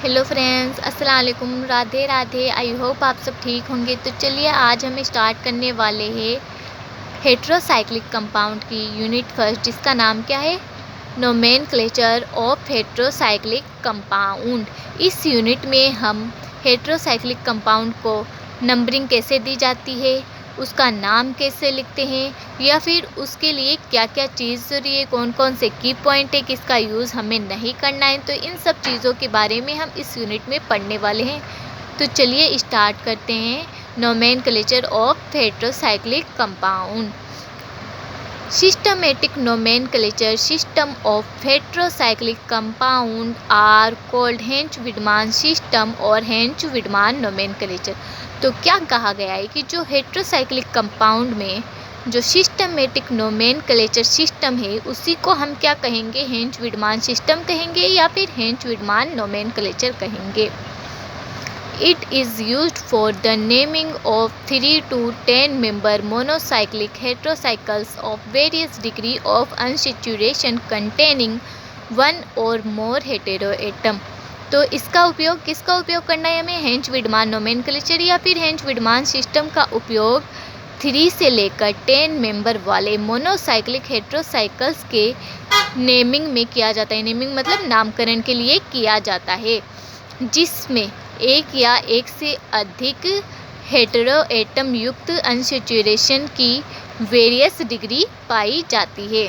Hello friends, अस्सलाम वालेकुम, Radhe Radhe. I hope आप सब ठीक होंगे। तो चलिए आज हम स्टार्ट करने वाले हैं हेट्रोसाइक्लिक कंपाउंड की यूनिट फर्स्ट, जिसका नाम क्या है, नोमेनक्लेचर ऑफ हेट्रोसाइक्लिक कंपाउंड। इस यूनिट में हम हेट्रोसाइक्लिक कंपाउंड को नंबरिंग कैसे दी जाती है, उसका नाम कैसे लिखते हैं, या फिर उसके लिए क्या क्या चीज़ ज़रूरी है, कौन कौन से की पॉइंट है, किसका यूज़ हमें नहीं करना है, तो इन सब चीज़ों के बारे में हम इस यूनिट में पढ़ने वाले हैं। तो चलिए स्टार्ट करते हैं। Nomenclature of heterocyclic compound. Systematic nomenclature system of heterocyclic compound are called Hantzsch Widman system और हेंच-वीडमान नोमेनक्लेचर। तो क्या कहा गया है कि जो हेट्रोसाइक्लिक कंपाउंड में जो सिस्टमेटिक नोमेनक्लेचर सिस्टम है, उसी को हम क्या कहेंगे, हेंच-वीडमान सिस्टम कहेंगे या फिर हेंच-वीडमान नोमेनक्लेचर कहेंगे। It is used for the naming of 3 to 10 member monocyclic heterocycles of various degree of unsaturation containing one or more heteroatom। तो इसका उपयोग, किसका उपयोग करना है हमें, हेंच-वीडमान नोमेनक्लेचर या फिर हेंच-वीडमान सिस्टम का उपयोग 3 से लेकर 10 मेंबर वाले मोनोसाइक्लिक हेटेरोसाइकल्स के नेमिंग में किया जाता है। नेमिंग मतलब नामकरण के लिए किया जाता है, जिसमें एक या एक से अधिक हेटेरोएटम युक्त अनसैचुरेशन की वेरियस डिग्री पाई जाती है।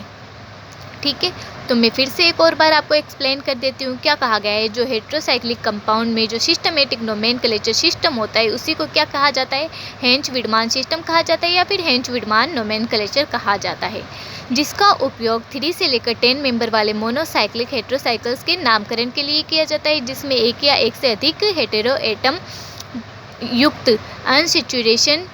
ठीक है, तो मैं फिर से एक और बार आपको एक्सप्लेन कर देती हूँ। क्या कहा गया है, जो हेट्रोसाइक्लिक कंपाउंड में जो सिस्टमेटिक नोमेनक्लेचर सिस्टम होता है, उसी को क्या कहा जाता है, हेंच-वीडमान सिस्टम कहा जाता है या फिर हेंच-वीडमान नोमेनक्लेचर कहा जाता है, जिसका उपयोग 3 से लेकर 10 मेंबर वाले मोनोसाइक्लिक हेटेरोसाइकल्स के नामकरण के लिए किया जाता है, जिसमें एक या एक से अधिक हेटेरोएटम युक्त अनसैचुरेशन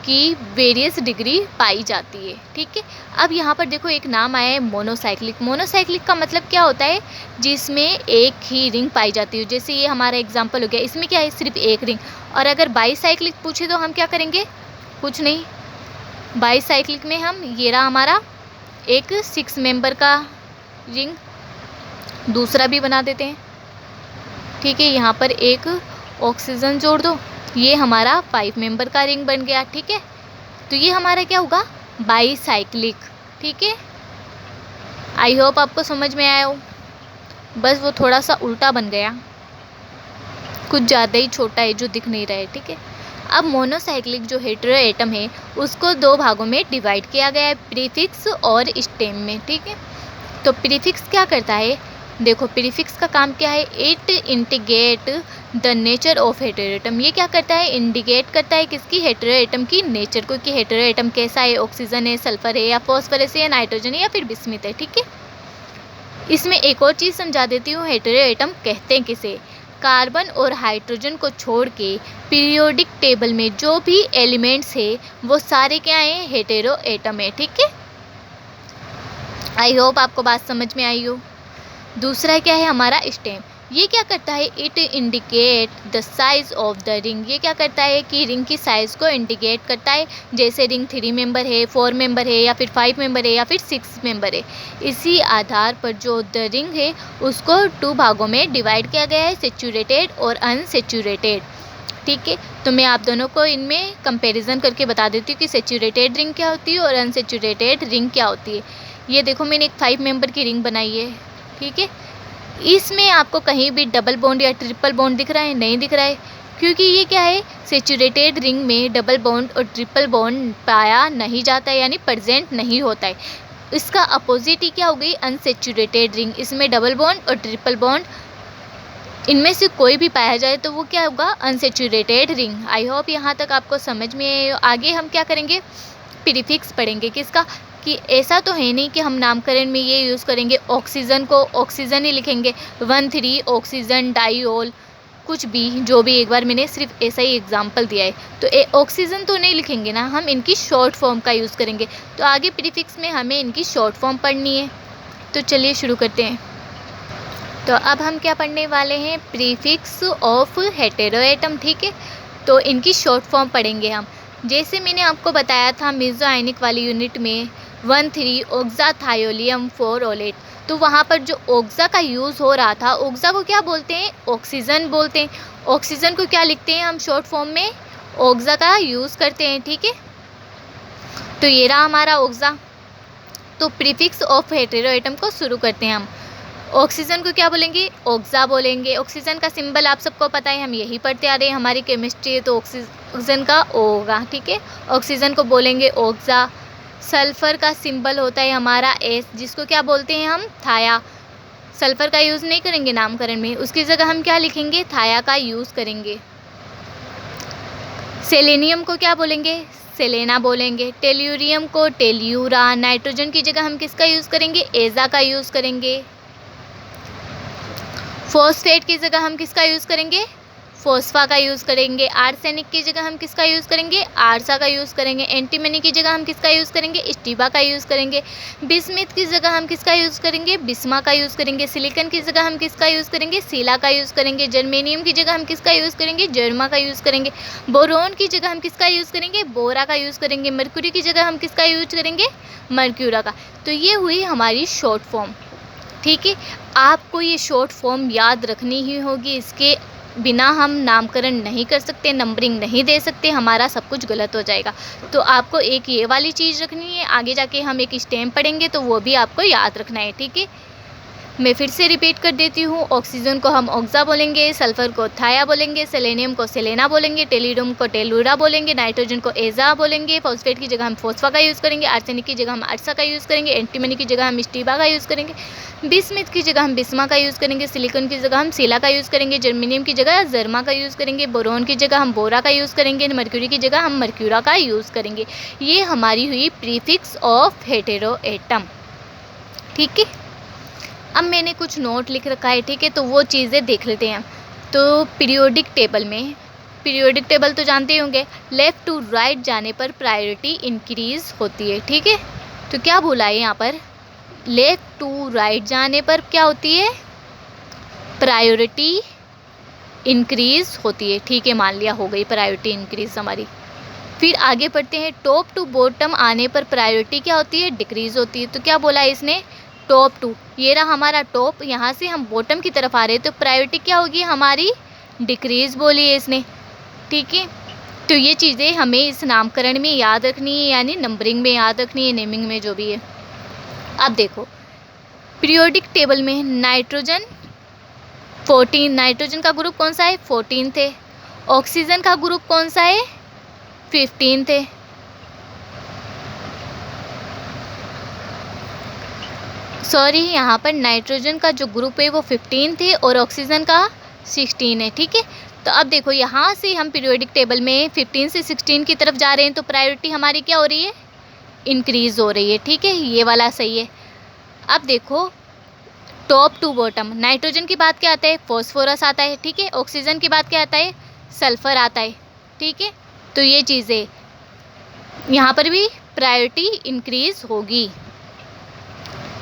की वेरियस डिग्री पाई जाती है। ठीक है, अब यहाँ पर देखो एक नाम आया है मोनोसाइक्लिक। मोनोसाइक्लिक का मतलब क्या होता है, जिसमें एक ही रिंग पाई जाती है। जैसे ये हमारा एग्जांपल हो गया, इसमें क्या है, सिर्फ एक रिंग। और अगर बाईसाइक्लिक पूछे तो हम क्या करेंगे, कुछ नहीं, बाईसाइक्लिक में हम, ये रहा हमारा एक 6 मेंबर का रिंग, दूसरा भी बना देते हैं। ठीक है, यहाँ पर एक ऑक्सीजन जोड़ दो, ये हमारा 5 मेंबर का रिंग बन गया। ठीक है, तो ये हमारा क्या होगा, बाईसाइक्लिक। ठीक है, आई होप आपको समझ में आया हो। बस वो थोड़ा सा उल्टा बन गया, कुछ ज़्यादा ही छोटा है जो दिख नहीं रहा है। ठीक है, अब मोनोसाइक्लिक जो हेटेरोएटम है, उसको 2 भागों में डिवाइड किया गया है, प्रीफिक्स और स्टेम में। ठीक है, तो प्रीफिक्स क्या करता है, देखो प्रीफिक्स का काम क्या है, it indicate the nature of heteroatom. ये क्या करता है, इंडिकेट करता है किसकी, हेटेरोएटम की नेचर को, कि हेटेरोएटम कैसा है, ऑक्सीजन है, सल्फर है, या फॉस्फोरस है, या नाइट्रोजन है, या फिर बिस्मिथ है। ठीक है, इसमें एक और चीज़ समझा देती हूँ, हेटेरोएटम कहते हैं किसे, कार्बन और हाइड्रोजन को छोड़ के पीरियोडिक टेबल में जो भी एलिमेंट्स है वो सारे क्या हैं, हेटेरोएटम है। ठीक है, आई होप आपको बात समझ में आई हो। दूसरा क्या है हमारा स्टेम। ये क्या करता है, it indicate the size of the ring. ये क्या करता है कि रिंग की साइज़ को इंडिकेट करता है, जैसे रिंग 3 मेंबर है, 4 मेंबर है, या फिर 5 मेंबर है, या फिर 6 मेंबर है। इसी आधार पर जो द रिंग है उसको 2 भागों में डिवाइड किया गया है, सैचुरेटेड और अनसैचुरेटेड। ठीक है, तो मैं आप दोनों को इनमें कंपैरिजन करके बता देती हूँ कि सैचुरेटेड रिंग क्या होती है और अनसैचुरेटेड रिंग क्या होती है। ये देखो मैंने एक 5 मेंबर की रिंग बनाई है। ठीक है, इसमें आपको कहीं भी डबल बॉन्ड या ट्रिपल बॉन्ड दिख रहा है, नहीं दिख रहा है, क्योंकि ये क्या है, सैचुरेटेड रिंग में डबल बॉन्ड और ट्रिपल बॉन्ड पाया नहीं जाता है, यानी प्रेजेंट नहीं होता है। इसका अपोजिट ही क्या हो गई, अनसैचुरेटेड रिंग। इसमें डबल बॉन्ड और ट्रिपल बॉन्ड, इनमें से कोई भी पाया जाए तो वो क्या होगा, अनसैचुरेटेड रिंग। आई होप यहाँ तक आपको समझ में आए। आगे हम क्या करेंगे, प्रीफिक्स पढ़ेंगे, किसका, कि ऐसा तो है नहीं कि हम नामकरण में ये यूज़ करेंगे, ऑक्सीजन को ऑक्सीजन ही लिखेंगे, 1,3 ऑक्सीजन डाइऑल, कुछ भी, जो भी, एक बार मैंने सिर्फ ऐसा ही एग्जांपल दिया है। तो ऑक्सीजन तो नहीं लिखेंगे ना, हम इनकी शॉर्ट फॉर्म का यूज़ करेंगे। तो आगे प्रीफिक्स में हमें इनकी शॉर्ट फॉर्म पढ़नी है। तो चलिए शुरू करते हैं। तो अब हम क्या पढ़ने वाले हैं, प्रीफिक्स ऑफ हेटेरोएटम। ठीक है, तो इनकी शॉर्ट फॉर्म पढ़ेंगे हम। जैसे मैंने आपको बताया था मेसो आयनिक वाली यूनिट में 1,3 ऑक्साथायोलियम 4 ओलेट, तो वहाँ पर जो ऑक्सा का यूज़ हो रहा था, ऑक्सा को क्या बोलते हैं, ऑक्सीजन बोलते हैं। ऑक्सीजन को क्या लिखते हैं हम शॉर्ट फॉर्म में, ऑक्सा का यूज़ करते हैं, ठीक है। तो ये रहा हमारा ऑक्सा। तो प्रीफिक्स ऑफ हेटेरो एटम को शुरू करते हैं हम। ऑक्सीजन को क्या बोलेंगे, ऑक्सा बोलेंगे। ऑक्सीजन का सिंबल आप सबको पता है, हम यही पढ़ते आ रहे हैं, हमारी केमिस्ट्री है, तो ऑक्सीजन का ओ होगा, ठीक है। ऑक्सीजन को बोलेंगे ऑक्सा। सल्फर का सिंबल होता है हमारा एस, जिसको क्या बोलते हैं हम, थाया। सल्फर का यूज़ नहीं करेंगे नामकरण में, उसकी जगह हम क्या लिखेंगे, थाया का यूज़ करेंगे। सेलेनियम को क्या बोलेंगे, सेलेना बोलेंगे। टेल्यूरियम को टेल्यूरा। नाइट्रोजन की जगह हम किसका यूज़ करेंगे, एजा का यूज़ करेंगे। फॉस्फेट की जगह हम किसका यूज़ करेंगे, फोस्फा का यूज़ करेंगे। आर्सेनिक की जगह हम किसका यूज़ करेंगे, आर्सा का यूज़ करेंगे। एंटीमनी की जगह हम किसका यूज़ करेंगे, स्टीबा का यूज़ करेंगे। बिस्मिथ की जगह हम किसका यूज़ करेंगे, बिस्मा का यूज़ करेंगे। सिलिकन की जगह हम किसका यूज़ करेंगे, सीला का यूज़ करेंगे। जर्मेनियम की जगह हम किसका यूज़ करेंगे, जर्मा का यूज़ करेंगे। बोरोन की जगह हम किसका यूज़ करेंगे, बोरा का यूज़ करेंगे। मरक्यूरी की जगह हम किसका यूज करेंगे, मरक्यूरा का। तो ये हुई हमारी शॉर्ट फॉर्म, ठीक है। आपको ये शॉर्ट फॉर्म याद रखनी ही होगी, इसके बिना हम नामकरण नहीं कर सकते, नंबरिंग नहीं दे सकते, हमारा सब कुछ गलत हो जाएगा। तो आपको एक ये वाली चीज़ रखनी है, आगे जाके हम एक स्टेम पढ़ेंगे तो वो भी आपको याद रखना है, ठीक है। मैं फिर से रिपीट कर देती हूँ, ऑक्सीजन को हम ऑक्सा बोलेंगे, सल्फर को थाया बोलेंगे, सेलेनियम को सेलेना बोलेंगे, टेल्यूरियम को टेलूरा बोलेंगे, नाइट्रोजन को एजा बोलेंगे, फॉस्फेट की जगह हम फोस्फा का यूज़ करेंगे, आर्सेनिक की जगह हम आर्सा का यूज़ करेंगे, एंटीमनी की जगह हम स्टीबा का यूज़ करेंगे, बिस्मिथ की जगह हम बिस्मा का यूज़ करेंगे, सिलिकॉन की जगह हम सीला का यूज़ करेंगे, जर्मेनियम की जगह जर्मा का यूज़ करेंगे, बोरोन की जगह हम बोरा का यूज़ करेंगे, मर्क्यूरी की जगह हम मर्क्यूरा का यूज़ करेंगे। ये हमारी हुई प्रीफिक्स ऑफ हेटेरो एटम, ठीक है। अब मैंने कुछ नोट लिख रखा है, ठीक है, तो वो चीज़ें देख लेते हैं। तो पीरियोडिक टेबल में, पीरियोडिक टेबल तो जानते ही होंगे, लेफ़्ट टू राइट जाने पर प्रायोरिटी इंक्रीज़ होती है, ठीक है। तो क्या बोला है यहाँ पर, लेफ़्ट टू राइट जाने पर क्या होती है, प्रायोरिटी इंक्रीज़ होती है, ठीक है, मान लिया, हो गई प्रायोरिटी इंक्रीज़ हमारी। फिर आगे पढ़ते हैं, टॉप टू बॉटम आने पर प्रायोरिटी क्या होती है, डिक्रीज़ होती है। तो क्या बोला है इसने, टॉप टू, ये रहा हमारा टॉप, यहाँ से हम बॉटम की तरफ आ रहे हैं, तो प्रायोरिटी क्या होगी हमारी, डिक्रीज़ बोली है इसने, ठीक है। तो ये चीज़ें हमें इस नामकरण में याद रखनी है, यानी नंबरिंग में याद रखनी है, नेमिंग में जो भी है। अब देखो, पीरियोडिक टेबल में नाइट्रोजन 14, नाइट्रोजन का ग्रुप कौन सा है, 14 थे। ऑक्सीजन का ग्रुप कौन सा है, 15 थे। सॉरी, यहाँ पर नाइट्रोजन का जो ग्रुप है वो 15 थे और ऑक्सीजन का 16 है, ठीक है। तो अब देखो, यहाँ से हम पीरियोडिक टेबल में 15 से 16 की तरफ जा रहे हैं, तो प्रायोरिटी हमारी क्या हो रही है, इंक्रीज़ हो रही है, ठीक है, ये वाला सही है। अब देखो, टॉप टू बॉटम, नाइट्रोजन की बात क्या आता है, फॉस्फोरस आता है, ठीक है। ऑक्सीजन की बात क्या आता है, सल्फर आता है, ठीक है। तो ये चीज़ें यहाँ पर भी प्रायोरिटी इंक्रीज़ होगी।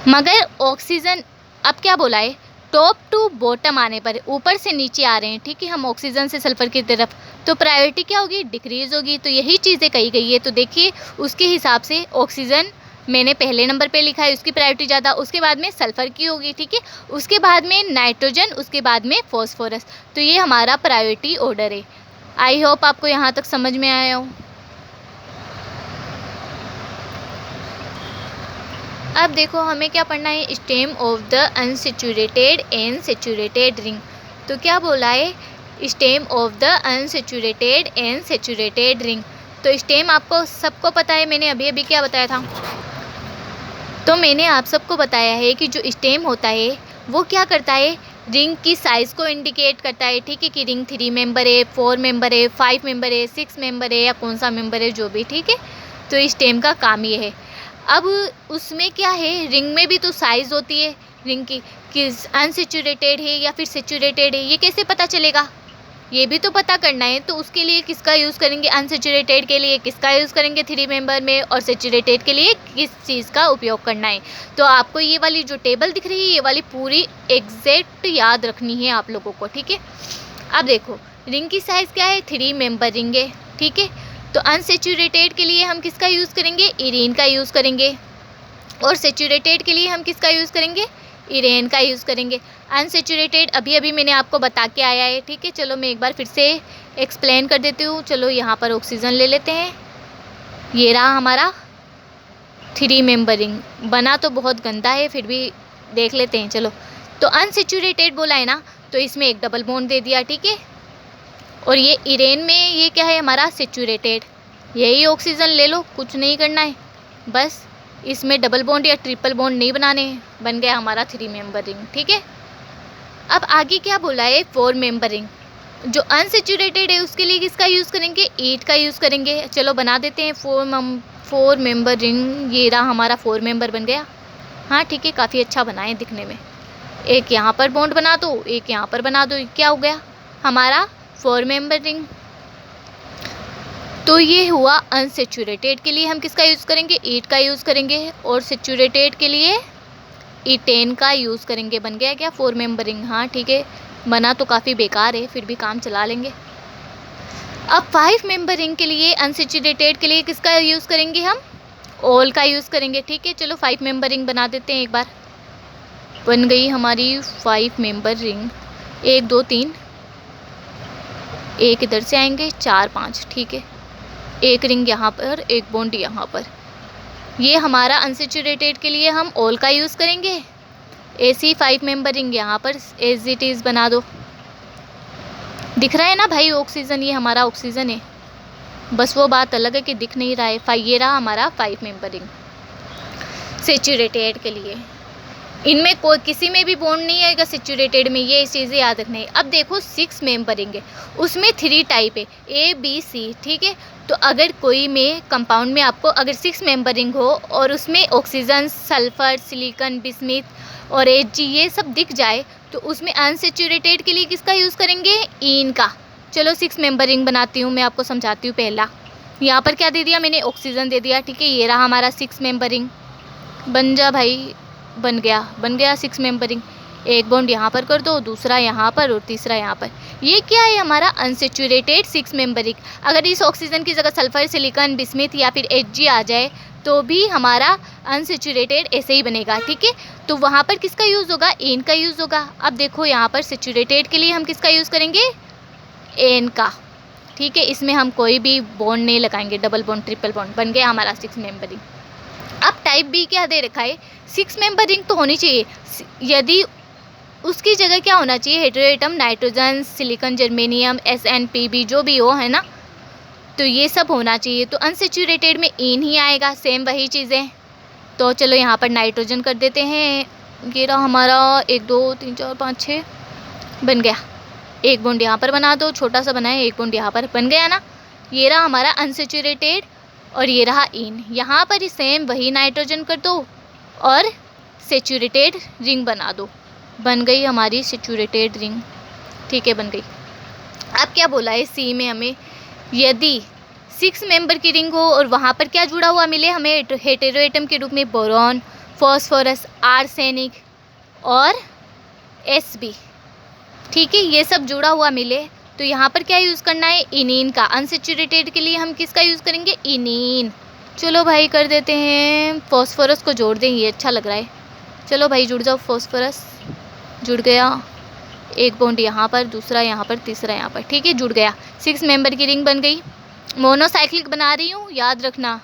मगर ऑक्सीजन, अब क्या बोला है, टॉप टू बॉटम आने पर, ऊपर से नीचे आ रहे हैं, ठीक है, हम ऑक्सीजन से सल्फर की तरफ, तो प्रायोरिटी क्या होगी, डिक्रीज़ होगी। तो यही चीज़ें कही गई है। तो देखिए, उसके हिसाब से ऑक्सीजन मैंने पहले नंबर पे लिखा है, उसकी प्रायोरिटी ज़्यादा, उसके बाद में सल्फ़र की होगी, ठीक है, उसके बाद में नाइट्रोजन, उसके बाद में फॉस्फोरस। तो ये हमारा प्रायोरिटी ऑर्डर है। आई होप आपको यहाँ तक समझ में आया हो। अब देखो, हमें क्या पढ़ना है, stem of the unsaturated and saturated ring. तो क्या बोला है, stem of the unsaturated and saturated ring. तो स्टेम आपको सबको पता है, मैंने अभी अभी क्या बताया था, तो मैंने आप सबको बताया है कि जो स्टेम होता है वो क्या करता है, रिंग की साइज़ को इंडिकेट करता है, ठीक है, कि रिंग 3 मेंबर है, 4 मेंबर है, 5 मेंबर है, 6 मेंबर है, या कौन सा मेंबर है, जो भी, ठीक है। तो स्टेम का काम ये है। अब उसमें क्या है, रिंग में भी तो साइज़ होती है रिंग की, कि अनसेचुरेटेड है या फिर सेचुरेटेड है, ये कैसे पता चलेगा, ये भी तो पता करना है। तो उसके लिए किसका यूज़ करेंगे, अनसेचुरेटेड के लिए किसका यूज़ करेंगे 3 मेंबर में, और सेचुरेटेड के लिए किस चीज़ का उपयोग करना है। तो आपको ये वाली जो टेबल दिख रही है, ये वाली पूरी एग्जैक्ट याद रखनी है आप लोगों को, ठीक है। अब देखो, रिंग की साइज़ क्या है, 3 मेंबर रिंग है, ठीक है। तो अनसेचुरेटेड के लिए हम किसका यूज़ करेंगे, इरीन का यूज़ करेंगे, और सेचुरेटेड के लिए हम किसका यूज़ करेंगे, इरेन का यूज़ करेंगे। अनसेचुरेटेड अभी अभी मैंने आपको बता के आया है, ठीक है। चलो मैं एक बार फिर से एक्सप्लेन कर देती हूँ। चलो यहाँ पर ऑक्सीजन ले लेते हैं, ये रहा हमारा 3 मेंबर रिंग। बना तो बहुत गंदा है, फिर भी देख लेते हैं। चलो, तो अनसेचुरेटेड बोला है ना, तो इसमें एक डबल बॉन्ड दे दिया, ठीक है। और ये इरेन में ये क्या है हमारा सेचुरेटेड, यही ऑक्सीजन ले लो, कुछ नहीं करना है, बस इसमें डबल बॉन्ड या ट्रिपल बॉन्ड नहीं बनाने हैं। बन गया हमारा 3 मेंबर रिंग, ठीक है। अब आगे क्या बोला है, 4 मेंबर रिंग। जो अनसेचुरेटेड है उसके लिए किसका यूज़ करेंगे, ईट का यूज़ करेंगे। चलो बना देते हैं 4 मेंबर रिंग। ये रहा हमारा 4 मेंबर बन गया। हाँ ठीक है, काफ़ी अच्छा बना है दिखने में। एक यहाँ पर बॉन्ड बना दो, एक यहाँ पर बना दो, क्या हो गया हमारा 4 मेंबर रिंग। तो ये हुआ अनसेचुरेटेड के लिए हम किसका यूज़ करेंगे, ईट का यूज़ करेंगे। और सेचुरेटेड के लिए ईटेन का यूज़ करेंगे। बन गया क्या 4 मेंबर रिंग। हाँ ठीक है, बना तो काफ़ी बेकार है, फिर भी काम चला लेंगे। अब 5 मेंबर रिंग के लिए अनसेचुरेटेड के लिए किसका यूज़ करेंगे हम, ऑल का यूज़ करेंगे, ठीक है। चलो 5 मेंबर रिंग बना देते हैं एक बार। बन गई हमारी 5 मेंबर रिंग। 1 2 3, एक इधर से आएंगे, 4 5, ठीक है। एक रिंग यहाँ पर, एक बॉन्ड यहाँ पर। ये हमारा अनसेचुरेटेड के लिए हम ऑल का यूज़ करेंगे। ऐसी 5 मेंबर रिंग यहाँ पर एज इट इज़ बना दो। दिख रहा है ना भाई ऑक्सीजन, ये हमारा ऑक्सीजन है, बस वो बात अलग है कि दिख नहीं रहा है। ये रहा हमारा 5 मेंबर रिंग सेचुरेटेड के लिए। इनमें कोई किसी में भी बॉन्ड नहीं आएगा सेचुरेटेड में, ये चीज़ें याद रखना है। अब देखो 6 मेंबर रिंग है, उसमें 3 टाइप है, A B C, ठीक है। तो अगर कोई में कंपाउंड में आपको अगर 6 मेंबर रिंग हो और उसमें ऑक्सीजन, सल्फर, सिलिकॉन, बिस्मिथ और Hg ये सब दिख जाए, तो उसमें अनसेचुरेटेड के लिए किसका यूज़ करेंगे, ईन का। चलो 6 मेंबर रिंग बनाती हूँ, मैं आपको समझाती हूँ। पहला यहाँ पर क्या दे दिया मैंने, ऑक्सीजन दे दिया, ठीक है। ये रहा हमारा 6 मेंबर रिंग। बन जा भाई, बन गया 6 मेंबर रिंग। एक बॉन्ड यहाँ पर कर दो, दूसरा यहाँ पर और तीसरा यहाँ पर। ये क्या है हमारा अनसेचुरेटेड 6 मेंबर रिंग। अगर इस ऑक्सीजन की जगह सल्फर, सिलिकॉन, बिस्मिथ या फिर Hg आ जाए तो भी हमारा अनसेचुरेटेड ऐसे ही बनेगा, ठीक है। तो वहाँ पर किसका यूज़ होगा, एन का यूज़ होगा। अब देखो यहाँ पर सेचुरेटेड के लिए हम किसका यूज़ करेंगे, एन का, ठीक है। इसमें हम कोई भी बॉन्ड नहीं लगाएंगे, डबल बॉन्ड, ट्रिपल बॉन्ड। बन गया हमारा 6 मेंबर रिंग। अब टाइप बी क्या दे रखा है, 6 मेंबर रिंग तो होनी चाहिए, यदि उसकी जगह क्या होना चाहिए, heteroatom, nitrogen, silicon, germanium, SnPb जो भी हो, है ना, तो ये सब होना चाहिए। तो अनसेचुरेटेड में इन ही आएगा, सेम वही चीज़ें। तो चलो यहाँ पर नाइट्रोजन कर देते हैं। ये रहा हमारा 1 2 3 4 5 6 बन गया। एक बॉन्ड यहाँ पर बना दो, छोटा सा बनाए, एक बॉन्ड यहाँ पर, बन गया ना। ये रहा हमारा अनसेचुरेटेड और ये रहा इन। यहाँ पर ही सेम वही नाइट्रोजन कर दो और सेचुरेटेड रिंग बना दो। बन गई हमारी सेचुरेटेड रिंग, ठीक है, बन गई। अब क्या बोला है सी में हमें, यदि 6 मेंबर की रिंग हो और वहाँ पर क्या जुड़ा हुआ मिले हमें, हेटेरोएटम के रूप में बोरॉन, फॉस्फोरस, आर्सेनिक और Sb, ठीक है, ये सब जुड़ा हुआ मिले, तो यहाँ पर क्या यूज़ करना है, इनिन का। अनसेचुरेटेड के लिए हम किसका यूज़ करेंगे, इनिन। चलो भाई कर देते हैं, फॉस्फोरस को जोड़ दें, ये अच्छा लग रहा है। चलो भाई जुड़ जाओ, फॉस्फोरस जुड़ गया। एक बॉन्ड यहाँ पर, दूसरा यहाँ पर, तीसरा यहाँ पर, ठीक है, जुड़ गया। 6 मेंबर की रिंग बन गई। मोनोसाइक्लिक बना रही हूँ, याद रखना।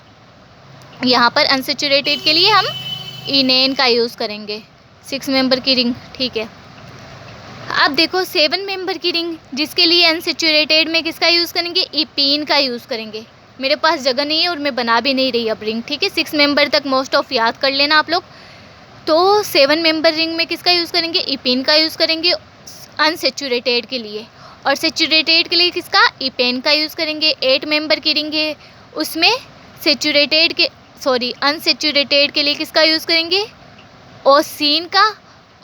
यहाँ पर अनसेचुरेटेड के लिए हम इनेन का यूज़ करेंगे, 6 मेंबर की रिंग, ठीक है। अब देखो 7 मेंबर की रिंग, जिसके लिए अनसेचुरेटेड में किसका यूज़ करेंगे, इपीन का यूज़ करेंगे। मेरे पास जगह नहीं है और मैं बना भी नहीं रही अब रिंग, ठीक है। 6 मेंबर तक मोस्ट ऑफ याद कर लेना आप लोग। तो 7 मेंबर रिंग में किसका यूज़ करेंगे, इपीन का यूज़ करेंगे अनसेचुरेटेड के लिए। और सेचुरेटेड के लिए किसका, इपेन का यूज़ करेंगे। 8 मेंबर की रिंग है, उसमें अनसेचुरेटेड के लिए किसका यूज़ करेंगे, ओसीन का।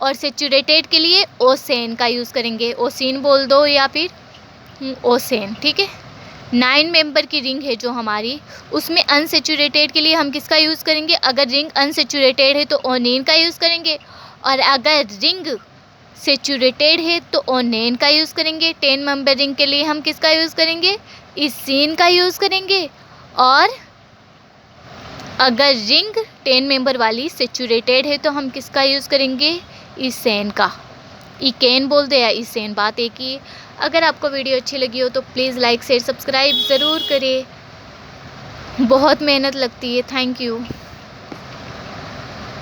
और सेचुरेटेड के लिए ओसेन का यूज़ करेंगे, ओसीन बोल दो या फिर ओसेन, ठीक है। 9 मेंबर की रिंग है जो हमारी, उसमें अनसेचुरेटेड के लिए हम किसका यूज़ करेंगे, अगर रिंग अनसेचुरेटेड है तो ओनिन का यूज़ करेंगे, और अगर रिंग सेचुरेटेड है तो ओनेन का यूज़ करेंगे। 10 मेंबर रिंग के लिए हम किसका यूज़ करेंगे, इसीन का यूज़ करेंगे। और अगर रिंग 10 मेंबर वाली सेचुरेटेड है तो हम किसका यूज़ करेंगे, इसेन का। इकेन बोलते हैं इसेन, बात एक ही। अगर आपको वीडियो अच्छी लगी हो तो प्लीज़ लाइक शेयर सब्सक्राइब ज़रूर करें। बहुत मेहनत लगती है। Thank you.